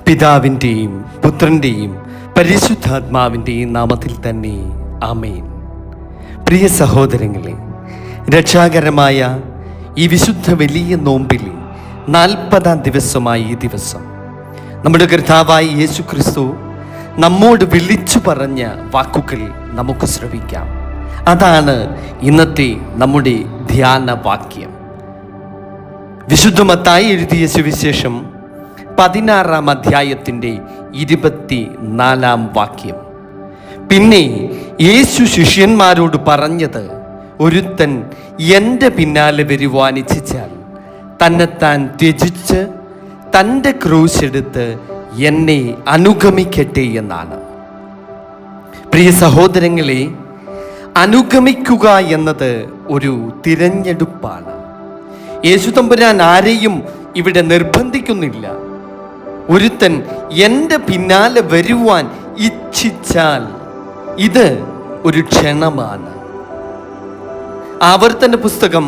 പിതാവിൻ്റെയും പുത്രൻ്റെയും പരിശുദ്ധാത്മാവിൻ്റെയും നാമത്തിൽ തന്നെ ആമേൻ. പ്രിയ സഹോദരങ്ങളെ, രക്ഷാകരമായ ഈ വിശുദ്ധ വലിയ നോമ്പിൽ 40-ാം ദിവസമായ ഈ ദിവസം നമ്മുടെ കർത്താവായ യേശു ക്രിസ്തു നമ്മോട് വിളിച്ചു പറഞ്ഞ വാക്കുകൾ നമുക്ക് ശ്രവിക്കാം. അതാണ് ഇന്നത്തെ നമ്മുടെ ധ്യാന വാക്യം. വിശുദ്ധ മത്തായി എഴുതിയ സുവിശേഷം 16-ാം അധ്യായത്തിൻ്റെ 24-ാം വാക്യം. പിന്നെ യേശു ശിഷ്യന്മാരോട് പറഞ്ഞത്, ഒരുത്തൻ എൻ്റെ പിന്നാലെ വരുവാൻ ഇച്ഛിച്ചാൽ തന്നെത്താൻ ത്യജിച്ച് തൻ്റെ ക്രൂശെടുത്ത് എന്നെ അനുഗമിക്കട്ടെ എന്നാണ്. പ്രിയ സഹോദരങ്ങളെ, അനുഗമിക്കുക എന്നത് ഒരു തിരഞ്ഞെടുപ്പാണ്. യേശു തമ്പുരാൻ ആരെയും ഇവിടെ നിർബന്ധിക്കുന്നില്ല. ഒരുത്തൻ എൻ്റെ പിന്നാലെ വരുവാൻ ഇച്ഛിച്ചാൽ ഇത് ഒരു ക്ഷണമാണ്. ആവർത്തന പുസ്തകം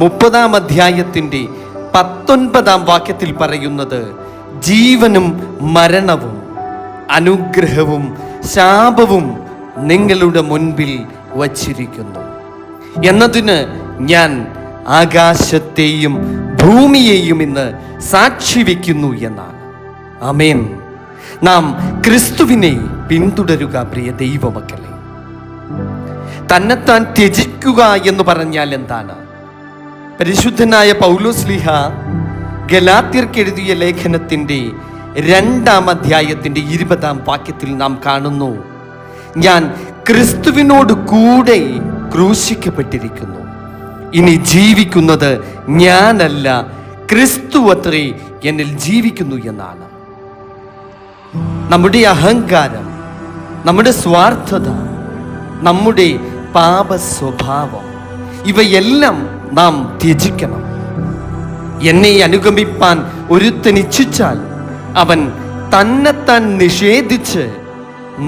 30-ാം അധ്യായത്തിൻ്റെ 19-ാം വാക്യത്തിൽ പറയുന്നത്, ജീവനും മരണവും അനുഗ്രഹവും ശാപവും നിങ്ങളുടെ മുൻപിൽ വച്ചിരിക്കുന്നു എന്നതിന് ഞാൻ ആകാശത്തെയും ഭൂമിയെയും ഇന്ന് സാക്ഷി വയ്ക്കുന്നു എന്നാണ്. ആമേൻ. നാം ക്രിസ്തുവിനെ പിന്തുടരുക. പ്രിയ ദൈവമക്കളെ, തന്നെത്താൻ ത്യജിക്കുക എന്ന് പറഞ്ഞാൽ എന്താണ്? പരിശുദ്ധനായ പൗലോസ്ലീഹ ഗലാത്യർക്ക് എഴുതിയ ലേഖനത്തിൻ്റെ 2-ാം അധ്യായത്തിൻ്റെ 20-ാം വാക്യത്തിൽ നാം കാണുന്നു, ഞാൻ ക്രിസ്തുവിനോട് കൂടെ ക്രൂശിക്കപ്പെട്ടിരിക്കുന്നു. ഇനി ജീവിക്കുന്നത് ഞാനല്ല, ക്രിസ്തു അത്രേ എന്നിൽ ജീവിക്കുന്നു എന്നാണ്. നമ്മുടെ അഹങ്കാരം, നമ്മുടെ സ്വാർത്ഥത, നമ്മുടെ പാപ സ്വഭാവം, ഇവയെല്ലാം നാം ത്യജിക്കണം. എന്നെ അനുഗമിപ്പാൻ ഒരുത്തൻ ഇച്ഛിച്ചാൽ അവൻ തന്നെത്താൻ നിഷേധിച്ച്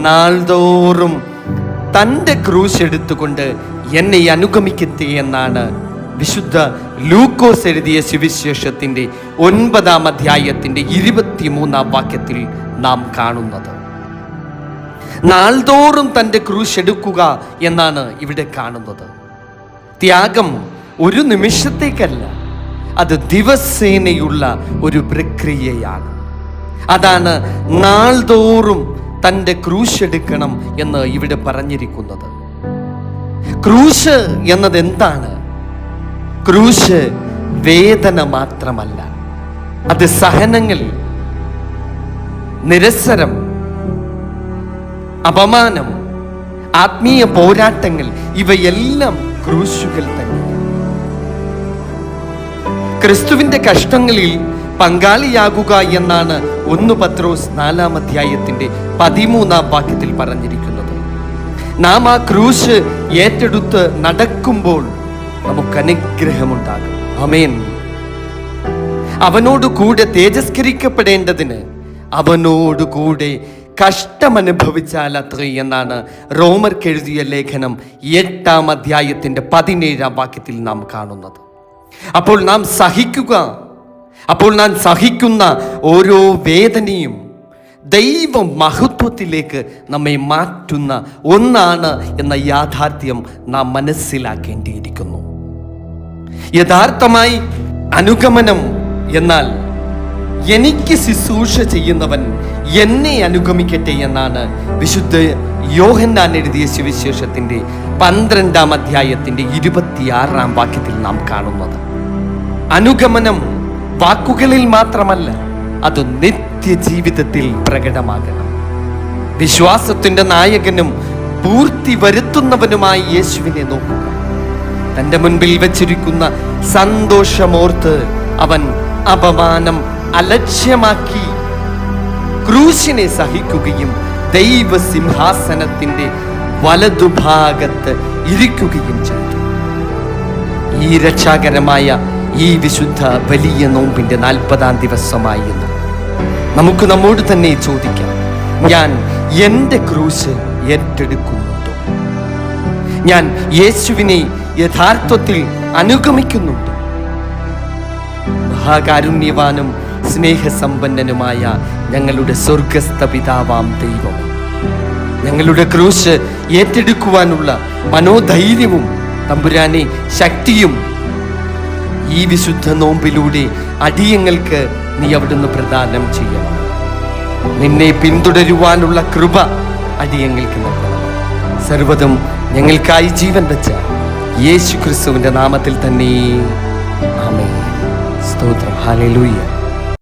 നാൾതോറും തൻ്റെ ക്രൂശ് എടുത്തുകൊണ്ട് എന്നെ അനുഗമിക്കട്ടെ എന്നാണ് വിശുദ്ധ ലൂക്കോസ് എഴുതിയ സുവിശേഷത്തിൻ്റെ 9-ാം അധ്യായത്തിൻ്റെ 23-ാം വാക്യത്തിൽ നാം കാണുന്നത്. നാൾതോറും തൻ്റെ ക്രൂശ് എടുക്കുക എന്നാണ് ഇവിടെ കാണുന്നത്. ത്യാഗം ഒരു നിമിഷത്തേക്കല്ല, അത് ദിവസേനയുള്ള ഒരു പ്രക്രിയയാണ്. അതാണ് നാൾതോറും തൻ്റെ ക്രൂശ് എടുക്കണം എന്ന് ഇവിടെ പറഞ്ഞിരിക്കുന്നത്. ക്രൂശ് എന്നത് എന്താണ്? ക്രൂശ് വേദന മാത്രമല്ല, അത് സഹനങ്ങൾ, നിരസനം, അപമാനം, ആത്മീയ പോരാട്ടങ്ങൾ, ഇവയെല്ലാം ക്രൂശുകൾ തന്നെയാണ്. ക്രിസ്തുവിന്റെ കഷ്ടങ്ങളിൽ പങ്കാളിയാകുക എന്നാണ് 1 പത്രോസ് 4-ാം അധ്യായത്തിൻ്റെ 13-ാം വാക്യത്തിൽ പറഞ്ഞിരിക്കുന്നത്. നാം ആ ക്രൂശ് ഏറ്റെടുത്ത് നടക്കുമ്പോൾ നമുക്ക് അനുഗ്രഹമുണ്ടാകും. ആമേൻ. അവനോട് കൂടെ തേജസ്കരിക്കപ്പെടേണ്ടതിന് അവനോട് കൂടെ കഷ്ടമനുഭവിച്ചാൽ അത്രേ എന്നാണ് റോമർക്ക് എഴുതിയ ലേഖനം 8-ാം അധ്യായത്തിൻ്റെ 17-ാം വാക്യത്തിൽ നാം കാണുന്നത്. അപ്പോൾ നാം സഹിക്കുന്ന ഓരോ വേദനയും ദൈവ മഹത്വത്തിലേക്ക് നമ്മെ മാറ്റുന്ന ഒന്നാണ് എന്ന യാഥാർത്ഥ്യം നാം മനസ്സിലാക്കേണ്ടിയിരിക്കുന്നു. യഥാർത്ഥമായി അനുഗമനം എന്നാൽ എനിക്ക് ശുശ്രൂഷ ചെയ്യുന്നവൻ എന്നെ അനുഗമിക്കട്ടെ എന്നാണ് വിശുദ്ധ യോഹന്നാൻ എഴുതിയ സുവിശേഷത്തിൻ്റെ 12-ാം അധ്യായത്തിൻ്റെ 26-ാം വാക്യത്തിൽ നാം കാണുന്നത്. അനുഗമനം വാക്കുകളിൽ മാത്രമല്ല, അത് നിത്യജീവിതത്തിൽ പ്രകടമാകണം. വിശ്വാസത്തിൻ്റെ നായകനും പൂർത്തി വരുത്തുന്നവനുമായ യേശുവിനെ നോക്കുക. തൻ്റെ മുൻപിൽ വച്ചിരിക്കുന്ന സന്തോഷമോർത്ത് അവൻ അപമാനം അലക്ഷ്യമാക്കി ക്രൂശിനെ സഹിക്കുകയും ദൈവസിംഹാസനത്തിൻ്റെ വലതുഭാഗത്ത് ഇരിക്കുകയും ചെയ്തു. ഈ രക്ഷാകരമായ ഈ വിശുദ്ധ വലിയ നോമ്പിൻ്റെ 40-ാം ദിവസമായി എന്ന് നമുക്ക് നമ്മോട് തന്നെ ചോദിക്കാം, ഞാൻ എൻ്റെ ക്രൂശ് ഏറ്റെടുക്കുന്നുണ്ടോ? ഞാൻ യേശുവിനെ യഥാർത്ഥത്തിൽ അനുഗമിക്കുന്നുണ്ടോ? മഹാകാരുണ്യവാനും സ്നേഹസമ്പന്നനുമായ ഞങ്ങളുടെ സ്വർഗസ്ഥ പിതാവാം ദൈവം, ഞങ്ങളുടെ ക്രൂശ് ഏറ്റെടുക്കുവാനുള്ള മനോധൈര്യവും തമ്പുരാനെ ശക്തിയും ഈ വിശുദ്ധ നോമ്പിലൂടെ അടിയങ്ങൾക്ക് നീ അവിടുന്ന് പ്രദാനം ചെയ്യണം. നിന്നെ പിന്തുടരുവാനുള്ള കൃപ അടിയങ്ങൾക്ക് നൽകണം. സർവ്വതും ഞങ്ങൾക്കായി ജീവൻ വെച്ച യേശു ക്രിസ്തുവിന്റെ നാമത്തിൽ തന്നെ ആമേൻ. സ്തോത്രം. ഹല്ലേലൂയ.